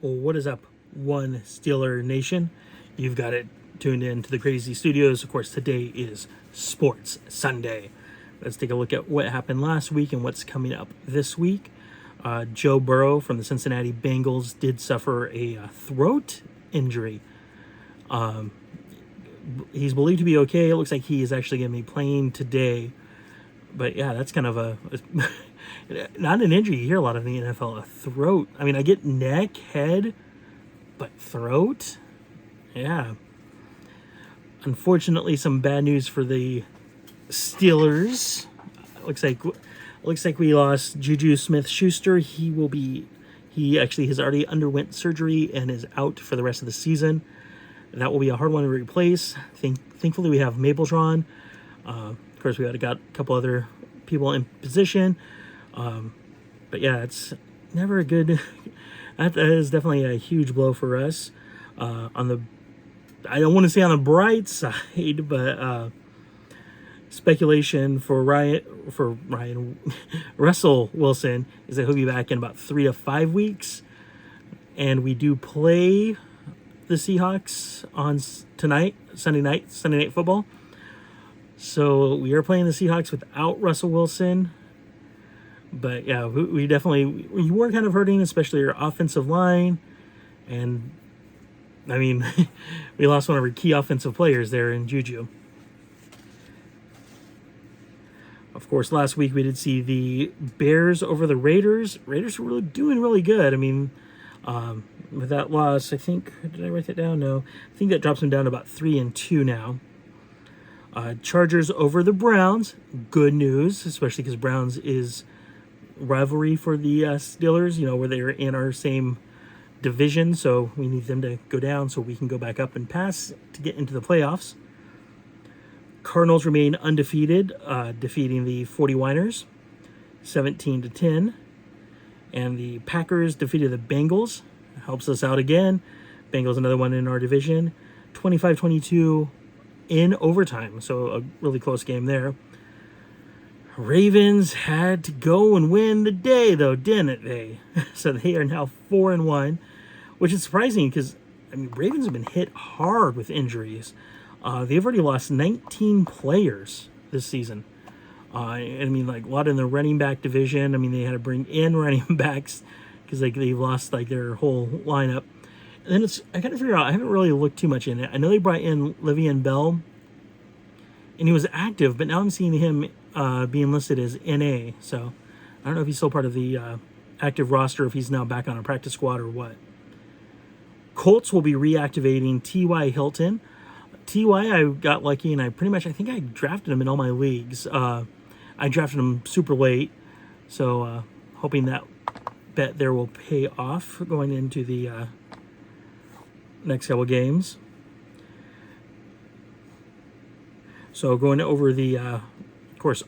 Well, what is up, one Steeler Nation? You've got it tuned in to the Krazy Studios. Of course, today is Sports Sunday. Let's take a look at what happened last week and what's coming up this week. Joe Burrow from the Cincinnati Bengals did suffer a throat injury. He's believed to be okay. It looks like he is actually going to be playing today. But yeah, that's kind of a not an injury you hear a lot of in the NFL. A throat. I mean, I get neck, head, but throat? Yeah. Unfortunately, some bad news for the Steelers. Looks like we lost Juju Smith-Schuster. He actually has already underwent surgery and is out for the rest of the season. That will be a hard one to replace. Thankfully, we have Mapletron. Of course, we got a couple other people in position. But yeah, it's never a good... that is definitely a huge blow for us. I don't want to say on the bright side, but speculation for Russell Wilson is that he'll be back in about 3 to 5 weeks. And we do play the Seahawks on Sunday night football. So we are playing the Seahawks without Russell Wilson. But yeah, we were kind of hurting, especially our offensive line. And I mean, we lost one of our key offensive players there in Juju. Of course, last week we did see the Bears over the Raiders. Raiders were doing really good. I mean, with that loss, I think, did I write that down? No. I think that drops them down to about 3-2 now. Chargers over the Browns. Good news, especially because Browns is rivalry for the Steelers, where they're in our same division. So we need them to go down so we can go back up and pass to get into the playoffs. Cardinals remain undefeated, defeating the 49ers 17-10. And the Packers defeated the Bengals. Helps us out again. Bengals, another one in our division. 25-22 in overtime. So a really close game there. Ravens had to go and win the day, though, didn't they? So they are now 4-1, which is surprising because, I mean, Ravens have been hit hard with injuries. They've already lost 19 players this season. I mean, like, a lot in the running back division. I mean, they had to bring in running backs because they lost, like, their whole lineup. And then I got to figure out, I haven't really looked too much in it. I know they brought in Le'Veon Bell, and he was active, but now I'm seeing him being listed as NA. So I don't know if he's still part of the active roster, if he's now back on a practice squad or what. Colts will be reactivating T.Y. Hilton. T.Y. I got lucky, and I think I drafted him in all my leagues. I drafted him super late, so hoping that bet there will pay off going into the next couple games. So going over the, of course,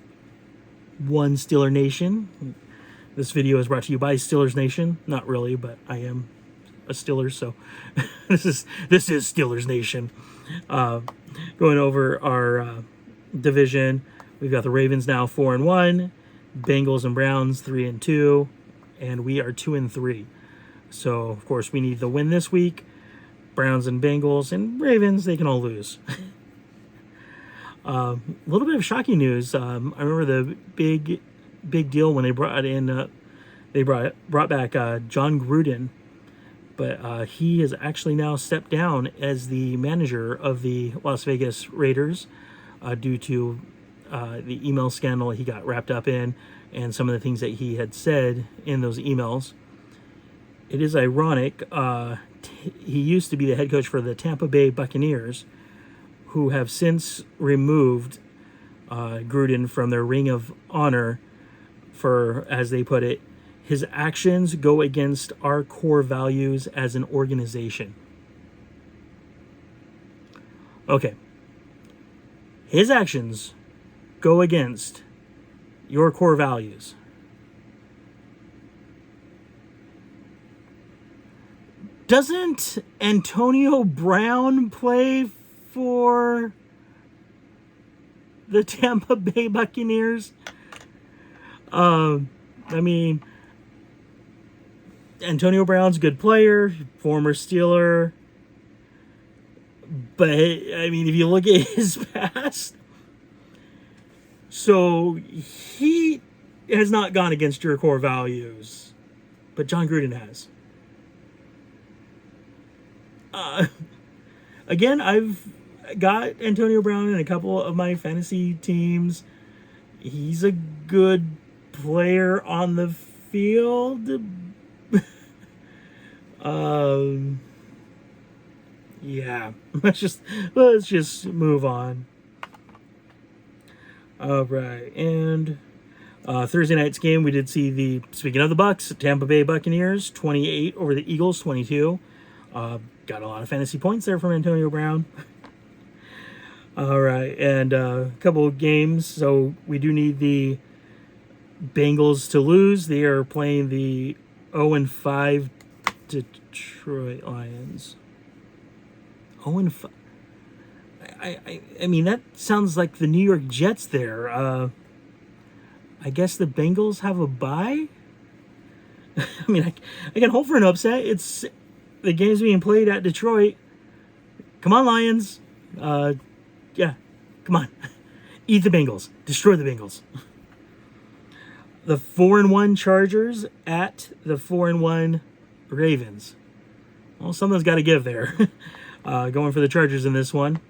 one Steeler Nation. This video is brought to you by Steelers Nation. Not really, but I am a Steelers, so this is Steelers Nation. Going over our division, we've got the Ravens now 4-1, Bengals and Browns 3-2, and we are 2-3. So of course we need the win this week. Browns and Bengals and Ravens, they can all lose. A little bit of shocking news. I remember the big deal when they brought back John Gruden, but he has actually now stepped down as the manager of the Las Vegas Raiders due to the email scandal he got wrapped up in and some of the things that he had said in those emails. It is ironic. He used to be the head coach for the Tampa Bay Buccaneers, who have since removed Gruden from their Ring of Honor for, as they put it, his actions go against our core values as an organization. Okay. His actions go against your core values. Doesn't Antonio Brown play for the Tampa Bay Buccaneers? I mean, Antonio Brown's a good player, former Steeler. But, I mean, if you look at his past, so he has not gone against your core values, but John Gruden has. Again, I've got Antonio Brown in a couple of my fantasy teams. He's a good player on the field. Yeah, let's just move on. All right, and Thursday night's game, we did see speaking of the Bucks, Tampa Bay Buccaneers 28 over the Eagles 22. Got a lot of fantasy points there from Antonio Brown. All right, and a couple of games. So we do need the Bengals to lose. They are playing the 0-5 Detroit Lions. 0-5. I mean, that sounds like the New York Jets there. I guess the Bengals have a bye? I mean, I can hope for an upset. It's the game's being played at Detroit. Come on, Lions. Yeah, come on. Eat the Bengals. Destroy the Bengals. The 4-1 Chargers at the 4-1 Ravens. Well, something's got to give there. Going for the Chargers in this one.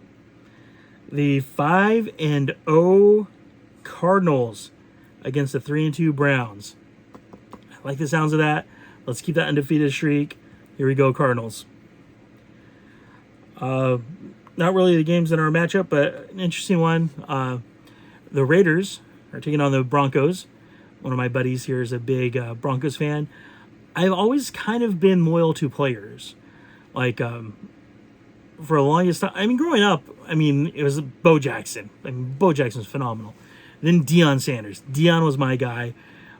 The 5-0 Cardinals against the 3-2 Browns. I like the sounds of that. Let's keep that undefeated streak. Here we go, Cardinals. Not really the games in our matchup, but an interesting one. The Raiders are taking on the Broncos. One of my buddies here is a big Broncos fan. I've always kind of been loyal to players. Like, for the longest time, I mean, growing up, I mean, it was Bo Jackson. I mean, Bo Jackson's phenomenal. Then Deion Sanders. Deion was my guy.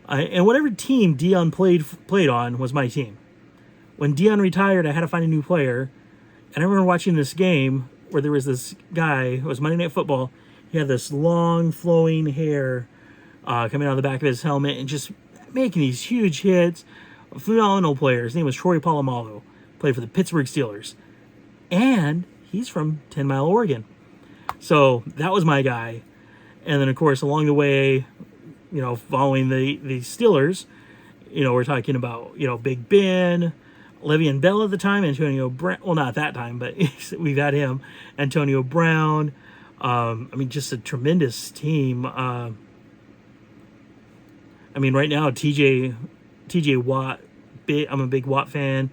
And whatever team Deion played on was my team. When Deion retired, I had to find a new player. And I remember watching this game where there was this guy, it was Monday Night Football. He had this long, flowing hair coming out of the back of his helmet and just making these huge hits. A phenomenal player. His name was Troy Polamalu. Played for the Pittsburgh Steelers. And he's from 10 Mile, Oregon. So that was my guy. And then, of course, along the way, you know, following the Steelers, you know, we're talking about, you know, Big Ben, Le'Veon Bell at the time, Antonio Brown. Well, not at that time, but we've had him. Antonio Brown. I mean, just a tremendous team. I mean, right now, TJ Watt. I'm a big Watt fan.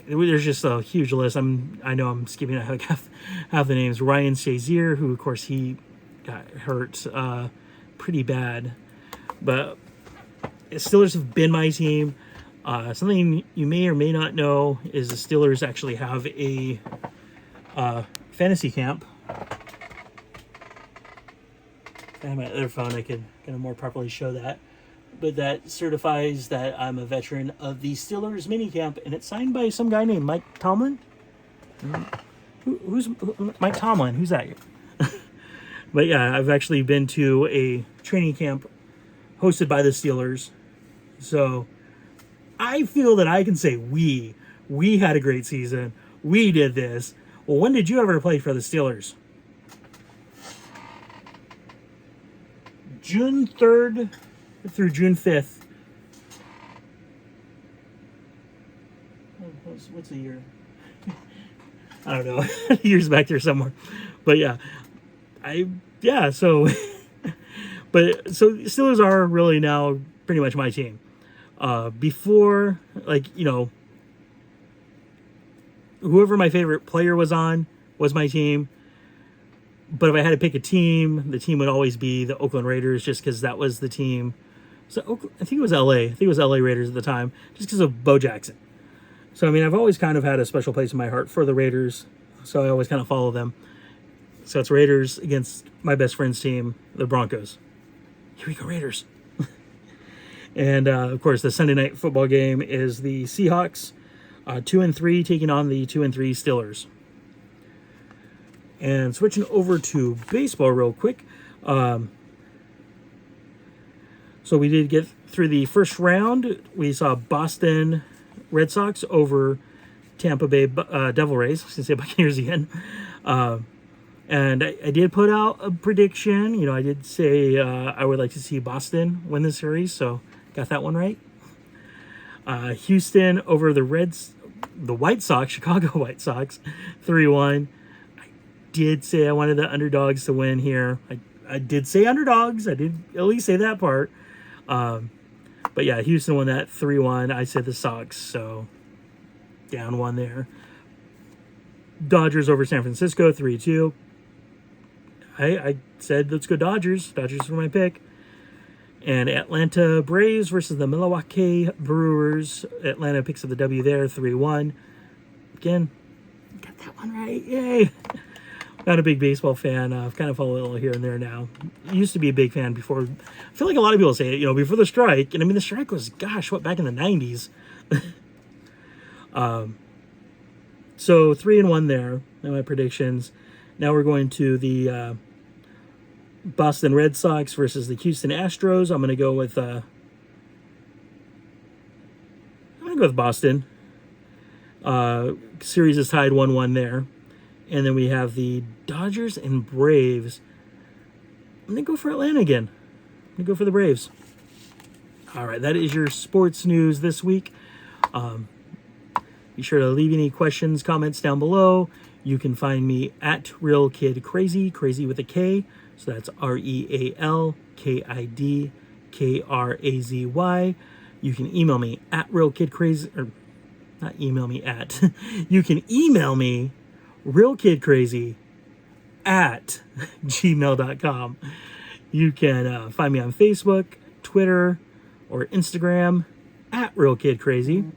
There's just a huge list. I know I'm skipping out like half the names. Ryan Shazier, who of course he got hurt pretty bad, but Steelers have been my team. Something you may or may not know is the Steelers actually have a fantasy camp. I have my other phone. I could kind of more properly show that. But that certifies that I'm a veteran of the Steelers minicamp, and it's signed by some guy named Mike Tomlin. Who's Mike Tomlin? Who's that? But yeah, I've actually been to a training camp hosted by the Steelers. So I feel that I can say we had a great season. We did this. Well, when did you ever play for the Steelers? June 3rd through June 5th. What's the year? I don't know. The year's back there somewhere. But yeah. So Steelers are really now pretty much my team. Before, like, you know, whoever my favorite player was on was my team. But if I had to pick a team, the team would always be the Oakland Raiders, just because that was the team. So I think it was LA. I think it was LA Raiders at the time, just because of Bo Jackson. So, I mean, I've always kind of had a special place in my heart for the Raiders, so I always kind of follow them. So it's Raiders against my best friend's team, the Broncos. Here we go, Raiders. And, of course, the Sunday night football game is the Seahawks, 2-3, taking on the 2-3 Steelers. And switching over to baseball real quick. So we did get through the first round, we saw Boston Red Sox over Tampa Bay Devil Rays. I was going to say Buccaneers again. And I did put out a prediction. You know, I did say I would like to see Boston win the series, so got that one right. Houston over the White Sox, Chicago White Sox, 3-1. I did say I wanted the underdogs to win here. I did say underdogs. I did at least say that part. But yeah, Houston won that 3-1. I said the Sox, so down one there. Dodgers over San Francisco, 3-2. I said let's go Dodgers. Dodgers were my pick. And Atlanta Braves versus the Milwaukee Brewers. Atlanta picks up the W there, 3-1. Again, got that one right. Yay. Not a big baseball fan. I've kind of followed a little here and there now. Used to be a big fan before. I feel like a lot of people say it, you know, before the strike. And I mean, the strike was, gosh, what, back in the 90s. So 3-1 there. Now my predictions. Now we're going to the Boston Red Sox versus the Houston Astros. I'm going to go with Boston. Series is tied 1-1 there. And then we have the Dodgers and Braves. I'm going to go for Atlanta again. I'm going to go for the Braves. All right, that is your sports news this week. Be sure to leave any questions, comments down below. You can find me at RealKidKrazy, crazy with a K. So that's RealKidKrazy. You can email me at RealKidKrazy, or not email me at. You can email me RealKidKrazy at gmail.com. You can find me on Facebook, Twitter, or Instagram at RealKidKrazy.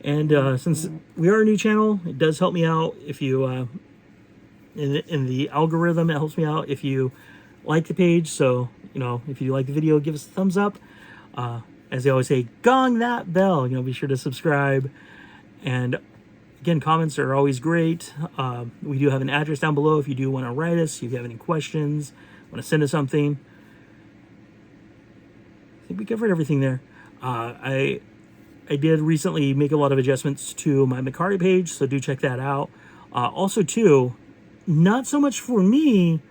And since we are a new channel, it does help me out if you, in the algorithm, it helps me out if you like the page. So, you know, if you like the video, give us a thumbs up. As they always say, gong that bell. You know, be sure to subscribe. And again, comments are always great. We do have an address down below if you do want to write us, if you have any questions, want to send us something. I think we covered everything there. I did recently make a lot of adjustments to my Mercari page, so do check that out. Also, too, not so much for me,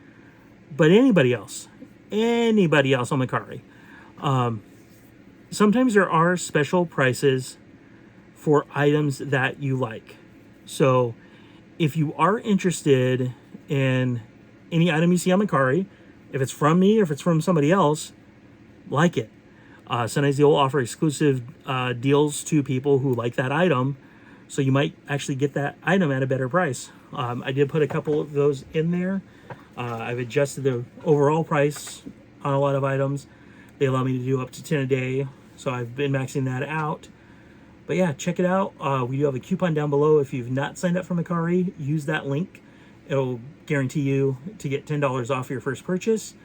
but anybody else on Mercari. Sometimes there are special prices for items that you like. So if you are interested in any item you see on Mercari, if it's from me or if it's from somebody else, like it. Sometimes they'll offer exclusive deals to people who like that item, so you might actually get that item at a better price. I did put a couple of those in there. I've adjusted the overall price on a lot of items. They allow me to do up to 10 a day, so I've been maxing that out. But yeah, check it out. We do have a coupon down below. If you've not signed up for Mercari, use that link. It'll guarantee you to get $10 off your first purchase.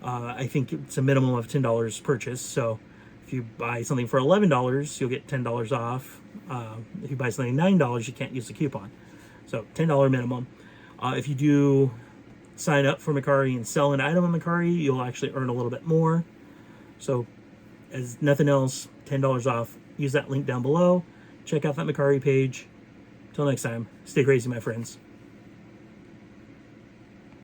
I think it's a minimum of $10 purchase. So if you buy something for $11, you'll get $10 off. If you buy something $9, you can't use the coupon. So $10 minimum. If you do sign up for Mercari and sell an item on Mercari, you'll actually earn a little bit more. So as nothing else, $10 off. Use that link down below. Check out that Mercari page. Till next time, stay crazy, my friends.